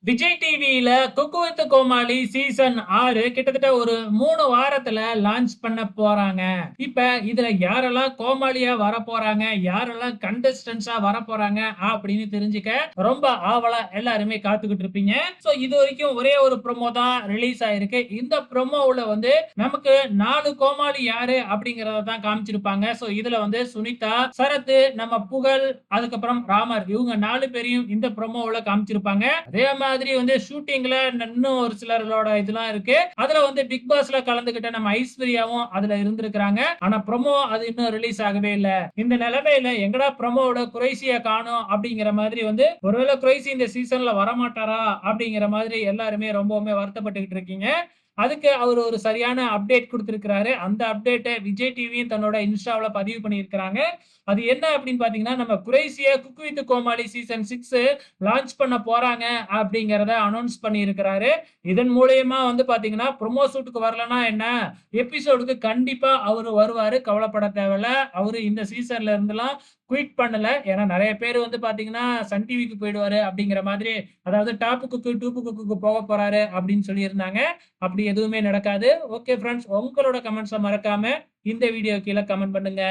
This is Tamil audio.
விஜய் டிவியில குக்கு வித் கோமாளி சீசன் 6 கிட்டத்தட்ட ஒரு 3 வாரத்துல லான்ச் பண்ண போறாங்க. இப்ப இதுல யாரெல்லாம் கோமாளியா வரப்போறாங்க, யாரெல்லாம் கண்டஸ்டன்ட்ஸா வரப்போறாங்க அப்படின்னு தெரிஞ்சுக்க ரொம்ப ஆவலா எல்லாருமே காத்துக்கிட்டு இருப்பீங்க. சோ இதுவரைக்கும் ஒரே ஒரு ப்ரோமோ தான் ரிலீஸ் ஆயிருக்கு. இந்த ப்ரோமோவுல வந்து நமக்கு 4 கோமாளி யாரு அப்படிங்கறத தான் காமிச்சிருப்பாங்க. சோ இதுல வந்து சுனிதா, சரத், நம்ம புகழ், அதுக்கப்புறம் ராமர் இவங்க 4 பேரையும் இந்த ப்ரோமோவுல காமிச்சிருப்பாங்க. அதே மாதிரி வந்து ஷூட்டிங்ல இன்னும் ஒரு சிலரோட இதெல்லாம் இருக்கு. அதுல வந்து பிக் பாஸ்ல கலந்துகிட்ட நம்ம ஐஸ்வர்யாவும் அதுல இருந்திருக்காங்க. ஆனா ப்ரோமோ அது இன்னும் ரிலீஸ் ஆகவே இல்ல. இந்த நிலைமையில எங்கடா ப்ரோமோவோட குறைசிய காணோம் அப்படிங்கிற மாதிரி வந்து ஒருவேளை குறைசி இந்த சீசன்ல வரமாட்டாரா அப்படிங்கிற மாதிரி எல்லாருமே ரொம்பவுமே வருத்தப்பட்டுக்கிட்டு இருக்கீங்க. அதுக்கு அவர் ஒரு சரியான அப்டேட் குடுத்திருக்கிறாரு. அந்த அப்டேட்ட விஜய் டிவியும் தன்னோட இன்ஸ்டாவுல பதிவு பண்ணியிருக்கிறாங்க. அது என்ன அப்படின்னு பார்த்தீங்கன்னா, நம்ம குரேஷியா cook with Comali season 6 launch பண்ண போறாங்க அப்படிங்கிறத அனௌன்ஸ் பண்ணியிருக்கிறாரு. இதன் மூலியமா வந்து பார்த்தீங்கன்னா, ப்ரோமோ ஷூட்க்கு வரலன்னா என்ன? எபிசோடுக்கு கண்டிப்பா அவரு வருவாரு. கவலைப்பட தேவையில்ல. அவரு இந்த சீசன்ல இருந்துலாம் குயிட் பண்ணல. ஏன்னா நெறைய பேர் வந்து பார்த்தீங்கன்னா, சன் டிவிக்கு போயிடுவாரு அப்படிங்கிற மாதிரி, அதாவது டாப் குக்கு, டூப் குக்குக்கு போகப் போறாரு அப்படின்னு சொல்லியிருந்தாங்க. அப்படி எதுவுமே நடக்காது. ஓகே ஃபிரெண்ட்ஸ், உங்களோட கமெண்ட்ஸ மறக்காம இந்த வீடியோ கீழ கமெண்ட் பண்ணுங்க.